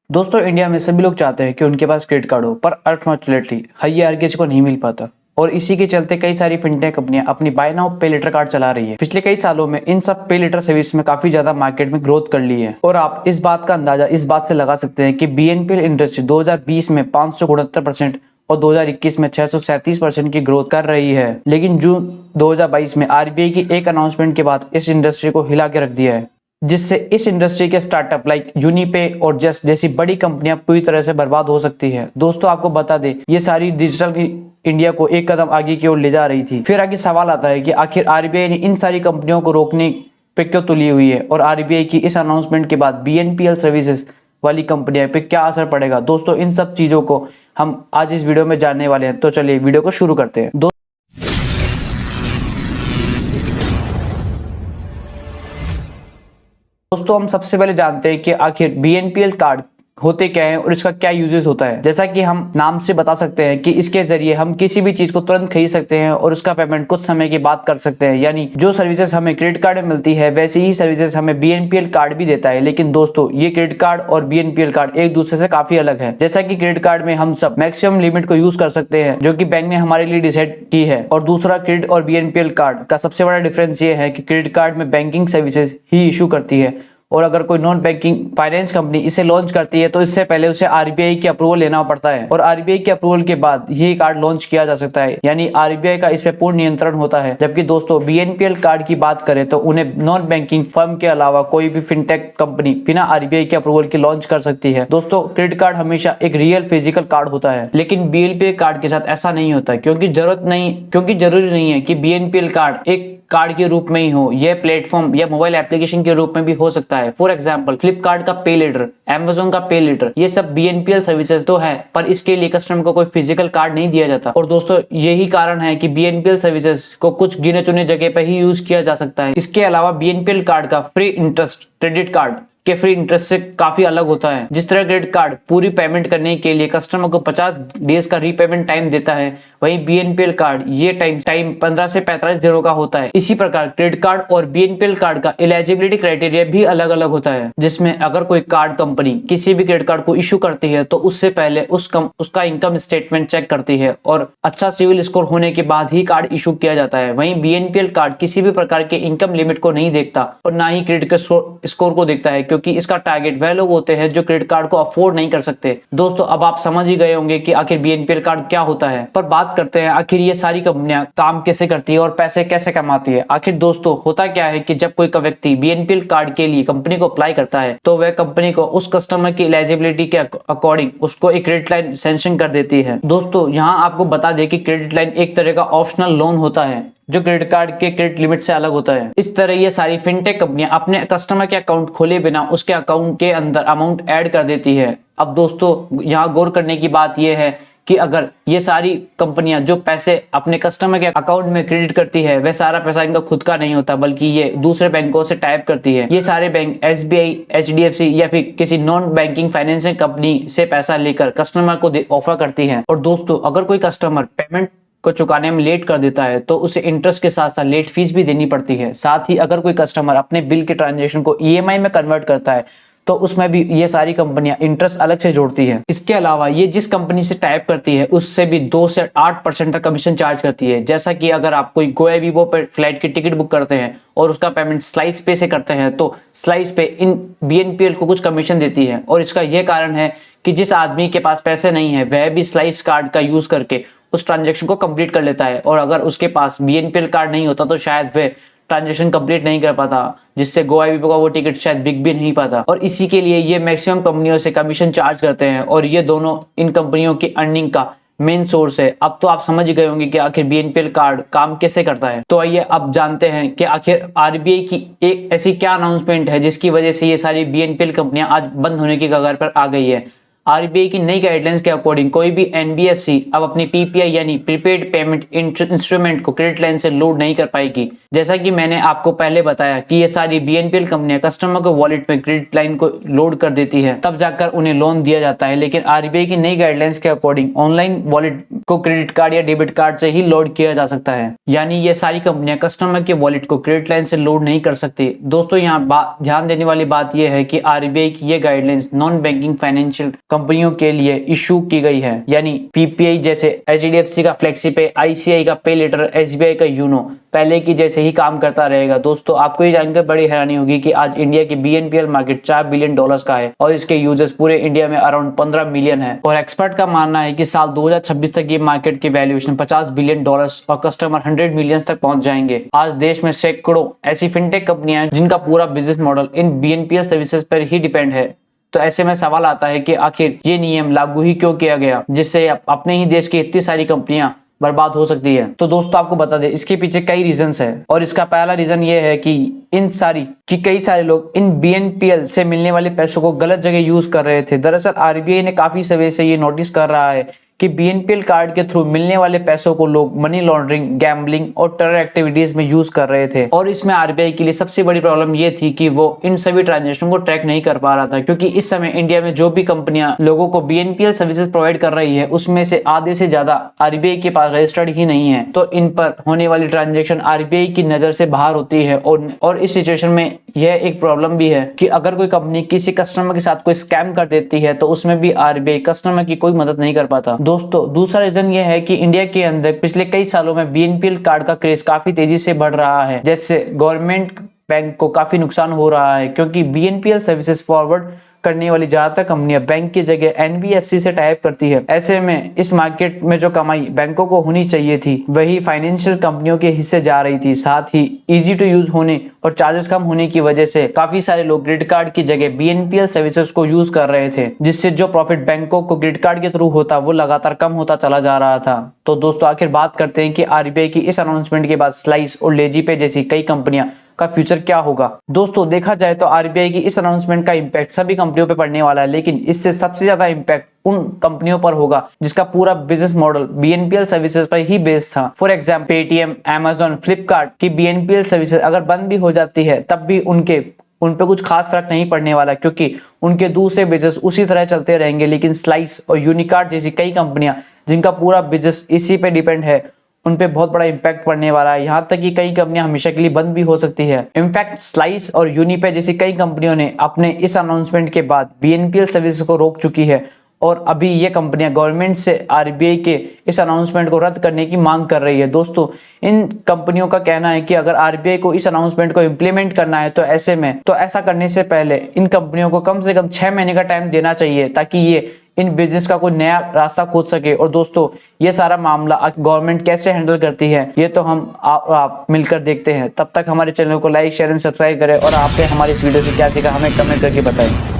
दोस्तों इंडिया में सभी लोग चाहते हैं कि उनके पास क्रेडिट कार्ड हो, पर अनफॉर्चुनेटली हर किसी को नहीं मिल पाता। और इसी के चलते कई सारी फिनटेक कंपनियां अपनी बाय नाउ पे लेटर कार्ड चला रही है। पिछले कई सालों में इन सब पे लेटर सर्विस में काफी ज्यादा मार्केट में ग्रोथ कर ली है। और आप इस बात का अंदाजा इस बात से लगा सकते हैं कि बीएनपीएल इंडस्ट्री 2020 में 569% और 2021 में 637% की ग्रोथ कर रही है। लेकिन जून 2022 में आरबीआई की एक अनाउंसमेंट के बाद इस इंडस्ट्री को हिला के रख दिया है, जिससे इस इंडस्ट्री के स्टार्टअप लाइक यूनिपे और जस्ट जैसी बड़ी कंपनियां पूरी तरह से बर्बाद हो सकती है। दोस्तों आपको बता दें, ये सारी डिजिटल इंडिया को एक कदम आगे की ओर ले जा रही थी। फिर आगे सवाल आता है कि आखिर आरबीआई ने इन सारी कंपनियों को रोकने पे क्यों तुली हुई है, और आरबीआई की इस अनाउंसमेंट के बाद बीएनपीएल सर्विसेज वाली कंपनियां पे क्या असर पड़ेगा। दोस्तों इन सब चीजों को हम आज इस वीडियो में जानने वाले हैं, तो चलिए वीडियो को शुरू करते हैं। दोस्तों हम सबसे पहले जानते हैं कि आखिर बीएनपीएल कार्ड होते क्या है और इसका क्या यूजेस होता है। जैसा कि हम नाम से बता सकते हैं कि इसके जरिए हम किसी भी चीज को तुरंत खरीद सकते हैं और उसका पेमेंट कुछ समय के बाद कर सकते हैं। यानी जो सर्विसेज हमें क्रेडिट कार्ड में मिलती है वैसी ही सर्विसेज हमें बीएनपीएल कार्ड भी देता है। लेकिन दोस्तों ये क्रेडिट कार्ड और बीएनपीएल कार्ड एक दूसरे से काफी अलग है। जैसा कि क्रेडिट कार्ड में हम सब मैक्सिमम लिमिट को यूज कर सकते हैं जो कि बैंक ने हमारे लिए डिसाइड की है, और दूसरा क्रेडिट और बीएनपीएल कार्ड का सबसे बड़ा डिफरेंस ये है कि क्रेडिट कार्ड में बैंकिंग सर्विसेज ही इशू करती है, और अगर कोई नॉन बैंकिंग फाइनेंस कंपनी इसे लॉन्च करती है तो इससे पहले उसे आरबीआई की अप्रूवल लेना पड़ता है, और आरबीआई के अप्रूवल के बाद ये कार्ड लॉन्च किया जा सकता है। यानी आरबीआई का इस पे पूर्ण नियंत्रण होता है। जबकि दोस्तों बीएनपीएल कार्ड की बात करें तो उन्हें नॉन बैंकिंग फर्म के अलावा कोई भी फिनटेक कंपनी बिना आरबीआई के अप्रूवल के लॉन्च कर सकती है। दोस्तों क्रेडिट कार्ड हमेशा एक रियल फिजिकल कार्ड होता है, लेकिन बीएनपीएल कार्ड के साथ ऐसा नहीं होता, क्योंकि जरूरी नहीं है कि बीएनपीएल कार्ड एक कार्ड के रूप में ही हो, यह प्लेटफॉर्म या मोबाइल एप्लीकेशन के रूप में भी हो सकता है। फॉर एग्जांपल फ्लिपकार्ट का पे लेटर, अमेज़न का पे लेटर, ये सब बीएनपीएल सर्विसेज तो है, पर इसके लिए कस्टमर को कोई फिजिकल कार्ड नहीं दिया जाता। और दोस्तों यही कारण है कि बीएनपीएल सर्विसेज को कुछ गिने चुने जगह पर ही यूज किया जा सकता है। इसके अलावा बीएनपीएल कार्ड का फ्री इंटरेस्ट क्रेडिट कार्ड के फ्री इंटरेस्ट से काफी अलग होता है। जिस तरह क्रेडिट कार्ड पूरी पेमेंट करने के लिए कस्टमर को 50 डेज का रीपेमेंट टाइम देता है, वहीं बीएनपीएल कार्ड ये टाइम 15 से 45 दिनों का होता है। इसी प्रकार क्रेडिट कार्ड और बीएनपीएल कार्ड का एलिजिबिलिटी क्राइटेरिया भी अलग अलग होता है, जिसमें अगर कोई कार्ड कंपनी किसी भी क्रेडिट कार्ड को इशू करती है तो उससे पहले उसका इनकम स्टेटमेंट चेक करती है, और अच्छा सिविल स्कोर होने के बाद ही कार्ड इशू किया जाता है। वहीं बीएनपीएल कार्ड किसी भी प्रकार के इनकम लिमिट को नहीं देखता और ना ही क्रेडिट स्कोर को देखता है, क्योंकि इसका टारगेट वह लोग होते हैं जो क्रेडिट कार्ड को अफोर्ड नहीं कर सकते। दोस्तों अब आप समझ ही गए होंगे कि आखिर बीएनपीएल कार्ड क्या होता है, पर बात करते हैं आखिर ये सारी कंपनियां काम कैसे करती है और पैसे कैसे कमाती है। आखिर दोस्तों होता क्या है कि जब कोई व्यक्ति बीएनपीएल कार्ड के लिए कंपनी को अप्लाई करता है तो वह कंपनी को उस कस्टमर की एलिजिबिलिटी के अकॉर्डिंग उसको एक क्रेडिट लाइन सैंक्शन कर देती है। दोस्तों यहाँ आपको बता दें कि क्रेडिट लाइन एक तरह का ऑप्शनल लोन होता है जो क्रेडिट कार्ड के क्रेडिट लिमिट से अलग होता है। इस तरह ये सारी फिनटेक कंपनियां अपने कस्टमर के अकाउंट खोले बिना उसके अकाउंट के अंदर अमाउंट ऐड कर देती है। अब दोस्तों यहाँ गौर करने की बात यह है कि अगर ये सारी कंपनियां जो पैसे अपने कस्टमर के अकाउंट में क्रेडिट करती है वह सारा पैसा इनका खुद का नहीं होता, बल्कि ये दूसरे बैंकों से टाइप करती है। ये सारे बैंक एसबीआई, एचडीएफसी या फिर किसी नॉन बैंकिंग फाइनेंशियल कंपनी से पैसा लेकर कस्टमर को ऑफर करती है। और दोस्तों अगर कोई कस्टमर पेमेंट को चुकाने में लेट कर देता है तो उसे इंटरेस्ट के साथ साथ लेट फीस भी देनी पड़ती है। साथ ही अगर कोई कस्टमर अपने बिल के ट्रांजैक्शन को ईएमआई में कन्वर्ट करता है तो उसमें भी ये सारी कंपनियां इंटरेस्ट अलग से जोड़ती है। इसके अलावा ये जिस कंपनी से टाइप करती है उससे भी 2 से 8% तक कमीशन चार्ज करती है। जैसा कि अगर आप कोई गोवा वीवो पर फ्लाइट की टिकट बुक करते हैं और उसका पेमेंट स्लाइस पे से करते हैं तो स्लाइस पे इन बीएनपीएल को कुछ कमीशन देती है, और इसका यह कारण है कि जिस आदमी के पास पैसे नहीं है वह भी स्लाइस कार्ड का यूज करके उस ट्रांजैक्शन को कंप्लीट कर लेता है, और अगर उसके पास बीएनपीएल कार्ड नहीं होता तो शायद वह ट्रांजैक्शन कंप्लीट नहीं कर पाता, जिससे गोवा वीवो का वो टिकट शायद बिक भी नहीं पाता। और इसी के लिए ये मैक्सिमम कंपनियों से कमीशन चार्ज करते हैं, और ये दोनों इन कंपनियों की अर्निंग का मेन सोर्स है। अब तो आप समझ गए होंगे कि आखिर बीएनपीएल कार्ड काम कैसे करता है। तो आइए अब जानते हैं कि आखिर आरबीआई की एक ऐसी क्या अनाउंसमेंट है जिसकी वजह से ये सारी बीएनपीएल कंपनियां आज बंद होने की कगार पर आ गई है। आरबीआई की नई गाइडलाइंस के अकॉर्डिंग कोई भी एनबीएफसी अब अपनी पीपीआई यानी प्रीपेड पेमेंट इंस्ट्रूमेंट को क्रेडिट लाइन से लोड नहीं कर पाएगी। जैसा कि मैंने आपको पहले बताया कि ये सारी बीएनपीएल कंपनियां कस्टमर को वॉलेट में क्रेडिट लाइन को लोड कर देती है, तब जाकर उन्हें लोन दिया जाता है। लेकिन आरबीआई की नई गाइडलाइंस के अकॉर्डिंग ऑनलाइन वॉलेट को क्रेडिट कार्ड या डेबिट कार्ड से ही लोड किया जा सकता है, यानी ये सारी कंपनियां कस्टमर के वॉलेट को क्रेडिट लाइन से लोड नहीं कर सकती। दोस्तों यहाँ ध्यान देने वाली बात यह है कि आरबीआई की ये गाइडलाइंस नॉन बैंकिंग फाइनेंशियल कंपनियों के लिए इशू की गई है, यानी पीपीआई जैसे एचडीएफसी का फ्लेक्सी पे, आईसीआई का पे लेटर, एसबीआई का यूनो पहले की जैसे ही काम करता रहेगा। दोस्तों आपको ये जानकर बड़ी हैरानी होगी कि आज इंडिया की बीएनपीएल मार्केट $4 बिलियन का है और इसके यूजर्स पूरे इंडिया में अराउंड 15 मिलियन है। और एक्सपर्ट का मानना है कि साल 2026 तक ये मार्केट की वैल्यूएशन $50 बिलियन और कस्टमर 100 मिलियन तक पहुंच जाएंगे। आज देश में सैकड़ों ऐसी फिनटेक कंपनियां हैं जिनका पूरा बिजनेस मॉडल इन बीएनपीएल सर्विसेज पर ही डिपेंड है। तो ऐसे में सवाल आता है कि आखिर ये नियम लागू ही क्यों किया गया, जिससे अपने ही देश की इतनी सारी कंपनियां बर्बाद हो सकती है। तो दोस्तों आपको बता दें इसके पीछे कई रीजंस है और इसका पहला रीजन ये है कि कई सारे लोग इन बीएनपीएल से मिलने वाले पैसों को गलत जगह यूज कर रहे थे। दरअसल आरबीआई ने काफी समय से ये नोटिस कर रहा है कि बीएनपीएल कार्ड के थ्रू मिलने वाले पैसों को लोग मनी लॉन्ड्रिंग, गैम्बलिंग और टेरर एक्टिविटीज में यूज कर रहे थे। और इसमें आरबीआई के लिए सबसे बड़ी प्रॉब्लम ये थी कि वो इन सभी ट्रांजेक्शन को ट्रैक नहीं कर पा रहा था, क्योंकि इस समय इंडिया में जो भी कंपनियां लोगों को बीएनपीएल सर्विसेज प्रोवाइड कर रही है उसमें से आधे से ज्यादा आरबीआई के पास रजिस्टर्ड ही नहीं है। तो इन पर होने वाली ट्रांजेक्शन आरबीआई की नजर से बाहर होती है और इस सिचुएशन में यह एक प्रॉब्लम भी है कि अगर कोई कंपनी किसी कस्टमर के साथ कोई स्कैम कर देती है तो उसमें भी आरबीआई कस्टमर की कोई मदद नहीं कर पाता। दोस्तों दूसरा रीजन ये है कि इंडिया के अंदर पिछले कई सालों में बीएनपीएल कार्ड का क्रेज काफी तेजी से बढ़ रहा है, जैसे गवर्नमेंट बैंक को काफी नुकसान हो रहा है, क्योंकि बीएनपीएल सर्विसेज फॉरवर्ड करने वाली ज्यादातर कंपनियां बैंक की जगह एनबीएफसी से टाइप करती है। ऐसे में इस मार्केट में जो कमाई बैंकों को होनी चाहिए थी वही फाइनेंशियल कंपनियों के हिस्से जा रही थी। साथ ही इजी टू यूज होने और चार्जेस कम होने की वजह से काफी सारे लोग क्रेडिट कार्ड की जगह बीएनपीएल सर्विसेज को यूज कर रहे थे, जिससे जो प्रॉफिट बैंकों को क्रेडिट कार्ड के थ्रू होता वो लगातार कम होता चला जा रहा था। तो दोस्तों आखिर बात करते हैं कि आरबीआई की इस अनाउंसमेंट के बाद स्लाइस और लेजीपे जैसी कई कंपनियां का फ्यूचर क्या होगा। दोस्तों देखा जाए तो आरबीआई की इस अनाउंसमेंट का इंपैक्ट सभी कंपनियों पे पड़ने वाला है, लेकिन इससे सबसे ज्यादा इंपैक्ट उन कंपनियों पर होगा जिसका पूरा बिजनेस मॉडल बीएनपीएल सर्विसेज पर ही बेस्ड था। For example Paytm, Amazon, Flipkart की बीएनपीएल सर्विसेज अगर बंद भी हो जाती है तब भी उन पे कुछ खास फर्क नहीं पड़ने वाला, क्योंकि उनके दूसरे बिजनेस उसी तरह चलते रहेंगे। लेकिन स्लाइस और यूनिकार्ड जैसी कई कंपनियां जिनका पूरा बिजनेस इसी पे डिपेंड है उन पे बहुत बड़ा इंपैक्ट पड़ने वाला है। यहाँ तक कि कई कंपनियां हमेशा के लिए बंद भी हो सकती है। इनफैक्ट स्लाइस और यूनिपे जैसी कई कंपनियों ने अपने इस अनाउंसमेंट के बाद बीएनपीएल सर्विस को रोक चुकी है और अभी ये कंपनियां गवर्नमेंट से आरबीआई के इस अनाउंसमेंट को रद्द करने की मांग कर रही है। दोस्तों इन कंपनियों का कहना है कि अगर आरबीआई को इस अनाउंसमेंट को इम्प्लीमेंट करना है तो ऐसा करने से पहले इन कंपनियों को कम से कम 6 महीने का टाइम देना चाहिए, ताकि ये इन बिजनेस का कोई नया रास्ता खोज सके। और दोस्तों ये सारा मामला गवर्नमेंट कैसे हैंडल करती है ये तो हम आप मिलकर देखते हैं। तब तक हमारे चैनल को लाइक, शेयर एंड सब्सक्राइब करें और आपने हमारी इस वीडियो से क्या सीखा हमें कमेंट करके बताएं।